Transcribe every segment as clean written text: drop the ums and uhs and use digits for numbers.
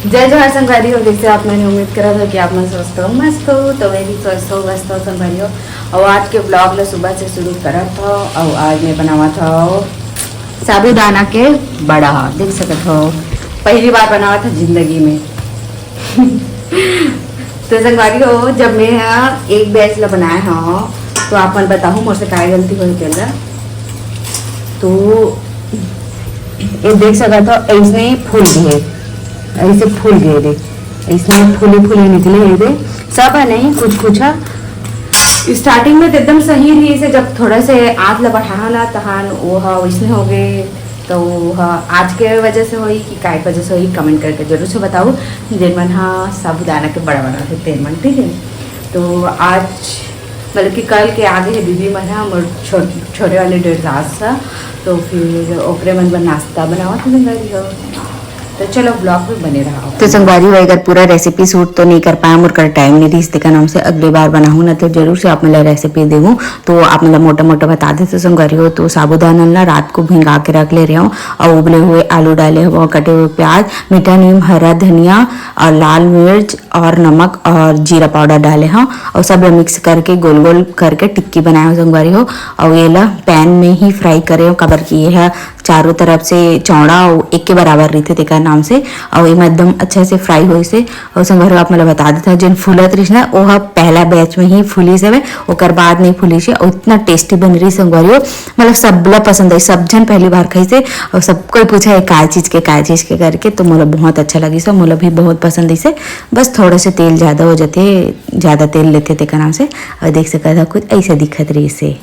जय जोहार संगवारी हो। जैसे आप मैंने उम्मीद करा था कि आप मैं स्वस्थ हो मस्त हो, तो मैं भी स्वस्थ हो मस्त हो संगवारी हो। और आज के ब्लॉग में सुबह से शुरू करा था और आज मैं बनावा था साबूदाना के बड़ा। देख सकते हो पहली बार बनावा था जिंदगी में। तो संगवारी हो जब मैं एक बैच ला बनाया हाँ तो आप मन बताऊँ मुझसे क्या गलती हो चल रहा। तो ये देख सकते हो ऐसे फूल गए, ऐसे फूल गए थे, इसमें फूले फूले निकले थे सब है नहीं कुछ कुछ है। स्टार्टिंग में तो एकदम सही रही से, जब थोड़ा से आँच ला बढ़ा ना तहान वो हाँ वैसने हो गए। तो हाँ आज के वजह से हुई कि काय वजह से हुई कमेंट करके जरूर से बताओ। दिन मन हाँ साबूदाना के बड़ा बना थे तेल मन, ठीक है। तो आज मतलब कि कल के आगे है दीदी मन हाँ छोटे वाले 1.5 सा, तो फिर ओकरे मन पर नाश्ता बनावा था संगवारी हो। तो चलो ब्लॉग में बने रहा। तो संगवारी हो अगर पूरा रेसिपी शूट तो नहीं कर पाया और कर टाइम नहीं दी, इसके का नाम से अगली बार बनाऊँ ना तो जरूर से आप मतलब रेसिपी देवूँ। तो आप मतलब मोटा मोटा बता देते संगवारी हो। तो साबूदाना ना रात को भिंगा के रख ले रहे हो और उबले हुए आलू डाले हो, कटे हुए प्याज, मीठा नीम, हरा धनिया और लाल मिर्च और नमक और जीरा पाउडर डाले हो और सब मिक्स करके गोल गोल करके टिक्की बनाए हो संगवारी हो। और ये ला पैन में ही फ्राई करे हो, कबर किए है चारों तरफ से चौड़ा और एक के बराबर रही थे तेका नाम से। और ये एकदम अच्छे से फ्राई हुई से और संगवारी आप मतलब बता देता जिन फूलत रही ना वो पहला बैच में ही फूली से ओकर बाद नहीं फूली से। और इतना टेस्टी बन रही संगवारी हो, मतलब सबला पसंद आई, सब जन पहली बार खाई से और सबको पूछा है काय चीज़ के करके। तो मोला बहुत अच्छा लगी सब, मोला भी बहुत पसंद आई से। बस थोड़ा से तेल ज़्यादा हो जाते, ज़्यादा तेल लेते तेका नाम से। और देख सकता था कुछ ऐसे दिखत रही से।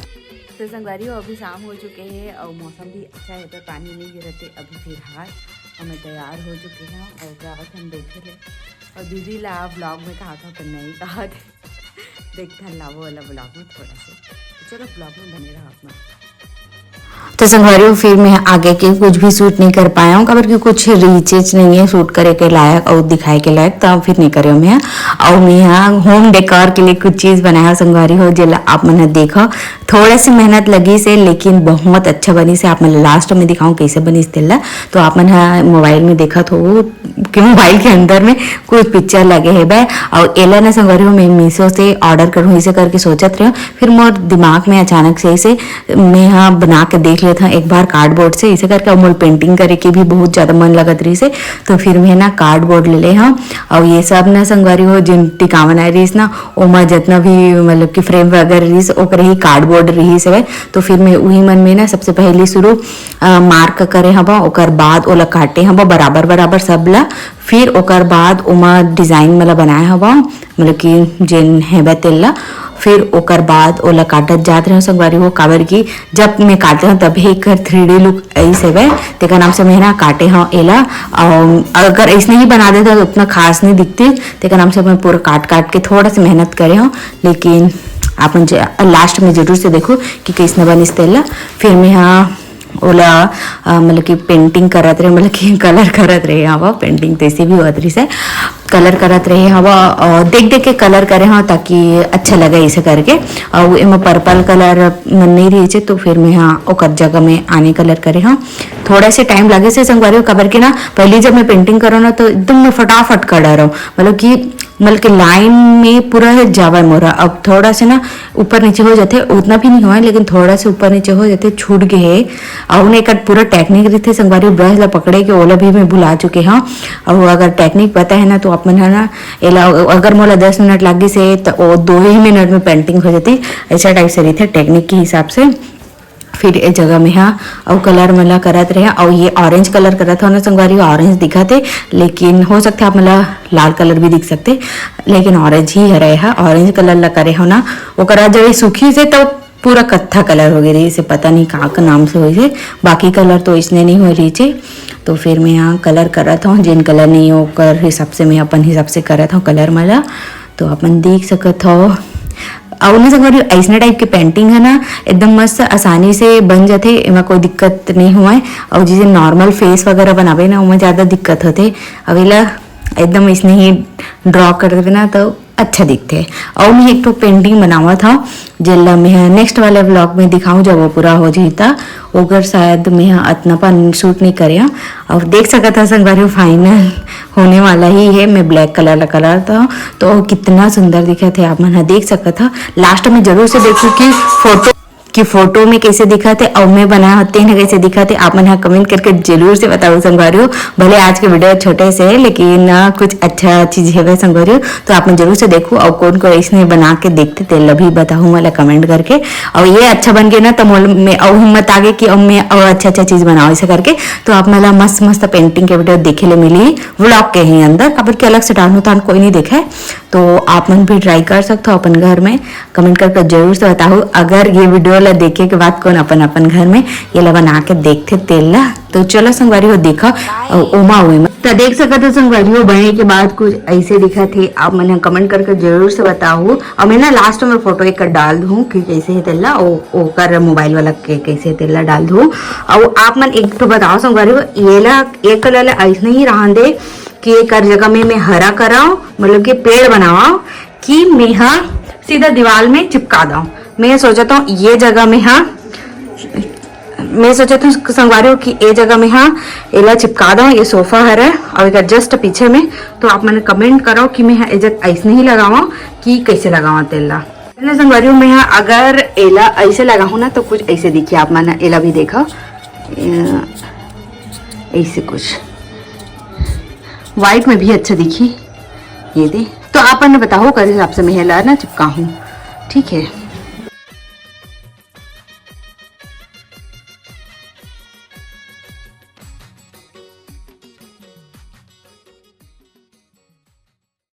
तो संगवारी हो अभी शाम हो चुके हैं और मौसम भी अच्छा है, पर पानी नहीं गिरते अभी फिलहाल। और मैं तैयार हो चुकी हूँ और रावत हम बैठे थे और दीदी ला ब्लॉग में कहा था पर नहीं कहा देखता लावो वाला ब्लॉग में थोड़ा सा। तो चलो ब्लॉग में बने रहा अपना। तो संगवारी हो फिर मैं आगे के कुछ भी शूट नहीं कर पाया हूँ खबर कि कुछ रीचेज नहीं है शूट करे के लायक और दिखाए के लायक, तब फिर नहीं करे मैं। और मैं यहाँ होम डेकोर के लिए कुछ चीज़ बनाया संगवारी हो जो आप मैंने देखा। थोड़ा सी मेहनत लगी से लेकिन बहुत अच्छा बनी से। आप मैं लास्ट में दिखाऊँ कैसे बनी इस तेल। तो आप मैंने मोबाइल में देखा तो कि मोबाइल के अंदर में कुछ पिक्चर लगे है भाई। और एला ना संगवारी हो मैं मीशो से ऑर्डर करूँ इसे करके सोचत रही हूँ। फिर मोर दिमाग में अचानक से इसे मैं यहाँ बना के देख लेता एक बार कार्डबोर्ड से इसे करके। और मोर पेंटिंग करे के भी बहुत ज़्यादा मन लगत रही से। तो फिर मैं ना कार्डबोर्ड ले ले हाँ और ये सब ना संगवारी हो जिन टिकावन आई रही ना ओमा जितना भी मतलब कि फ्रेम वगैरह रही ओकरे ही कार्डबोर्ड रही से। तो फिर मैं वही मन में ना सबसे पहले शुरू मार्क करे हवा, ओकर बाद ओला काटे हवा बराबर बराबर सब ला। फिर ओकर बाद ओमा डिज़ाइन मतलब बनाया हवा मतलब कि जिन है तेल ला। फिर ओकर बाद ओला काटत जात रहे संगवारी हो काबर की जब मैं काटते हूँ तब एक 3D लुक ऐसे है तेका नाम से मैं ना काटे हाँ एला। अगर ऐसे ही बना देता तो उतना खास नहीं दिखती तेका नाम से मैं पूरा काट काट के थोड़ा सी मेहनत करे हूँ। लेकिन आप लास्ट में जरूर से देखो कि कैसे बनी इस तेल। फिर मैं यहाँ ओला मतलब कि पेंटिंग करत रहे मतलब कि कलर करत रहे हवा। पेंटिंग तैसे भी होत रही से कलर करत रहे हवा और देख देख के कलर करे हाँ ताकि अच्छा लगे इसे करके। और एमें पर्पल कलर मन नहीं रही है तो फिर मैं हाँ ओकर जगह में आने कलर करे हाँ थोड़ा से टाइम लगे से संगवारी कबर के ना। पहले जब मैं पेंटिंग करो ना तो एकदम मैं फटाफट कर रहा हूँ मतलब कि लाइन में पूरा है जावा मोरा। अब थोड़ा से ना ऊपर नीचे हो जाते उतना भी नहीं हुआ लेकिन थोड़ा से ऊपर नीचे हो जाते छूट गए। और उन्हें एक पूरा टेक्निक रही थे संगवारी ब्रश ला पकड़े के ओला भी मैं भुला चुके हाँ। और अगर टेक्निक पता है ना तो आप मन है ना एला अगर मोला 10 मिनट लगे से तो 2 ही मिनट में पेंटिंग हो जाती ऐसा टाइप से रही थे टेक्निक के हिसाब से। फिर ए जगह में हाँ और कलर मला करत रहे और ये ऑरेंज कलर करत हो ना संगवारी ऑरेंज दिखा थे लेकिन हो सकते आप मला लाल कलर भी दिख सकते लेकिन ऑरेंज ही है रहे ऑरेंज कलर ला करे हो ना वो करा जब सूखी से तो पूरा कत्था कलर हो गया इसे पता नहीं कहाँ का नाम से हुई बाकी कलर तो इसने नहीं हो रही थे। तो फिर मैं यहाँ कलर करत हूँ जिन कलर नहीं होकर हिसाब से मैं अपन हिसाब से करत हूँ कलर मला। तो अपन देख सकत हो और उन्हें संगवारी ऐसा टाइप के पेंटिंग है ना एकदम मस्त आसानी से बन जाते एमा कोई दिक्कत नहीं हुआ है। और जैसे नॉर्मल फेस वगैरह बनावे ना उनमें ज़्यादा दिक्कत होते अवेला एकदम इसने ही ड्रॉ कर देते ना तो अच्छा दिखते हैं। और मैं एक तो पेंटिंग बनावा था जिला मैं नेक्स्ट वाले व्लॉग में दिखाऊं जब वो पूरा हो जाता अगर शायद मैं इतना पर शूट नहीं करे और देख सका था संगवारी फाइनल होने वाला ही है। मैं ब्लैक कलर था तो कितना सुंदर दिखा थे, आप मन देख सकता था। लास्ट में जरूर से देखो कि फोटो में कैसे दिखा थे और मैं बनाए होते हैं कैसे दिखा थे, आप मन कमेंट करके जरूर से बताओ संगवारियों। भले आज के वीडियो छोटे से है लेकिन कुछ अच्छा चीज है संगवारियों, तो आप मन जरूर से देखो और कौन को इसने बना के देखते तेल भी बताऊँ मला कमेंट करके। और ये अच्छा बन गया ना तो मैं और हिम्मत आ गई कि अब मैं और अच्छा चीज बनाओ ऐसे करके। तो आप मला मस्त मस्त पेंटिंग के वीडियो देखे ले मिली व्लॉग के ही अंदर, खबर के अलग से डालू तो कोई नहीं देखा है, तो आप मन भी ट्राई कर सकते हो अपन घर में। कमेंट करके जरूर से बताओ अगर ये वीडियो ला देखे के बाद कौन अपन घर में ये ला बना के देखते तेल ला। तो चलो संगवारी हो देखा ओमा हुए तो देख सकते हो संगवारी हो बने के बाद कुछ ऐसे दिखा थे, आप मैंने कमेंट करके जरूर से बताओ। और मैं ना लास्ट में फोटो एक डाल दूँ कि कैसे है तेला ओकर मोबाइल वाला के कैसे तेला डाल दूँ। और आप मन एक तो बताओ संगवारी हो ये ला एक कलर ला ऐसे ही रहा दे कि एक जगह में मैं हरा कराऊं, मतलब कि पेड़ बनावा कि मैं सीधा दीवार में चिपका दूं। मैं सोचता हूँ ये जगह में मैं सोचता हूँ संगवारी कि ये जगह में एला चिपका दूं, ये सोफा है और एक जस्ट पीछे में। तो आप मैंने कमेंट करो कि मैं ऐसे नहीं लगावा कि कैसे लगावा तेला संगवारी हूँ। मैं अगर एला ऐसे लगाऊँ ना तो कुछ ऐसे दिखिए, आप मैंने एला भी देखा ऐसे कुछ व्हाइट में भी अच्छा दिखी ये दे। तो आप ने बताओ कर हिसाब से मैं ना चिपका हूँ, ठीक है।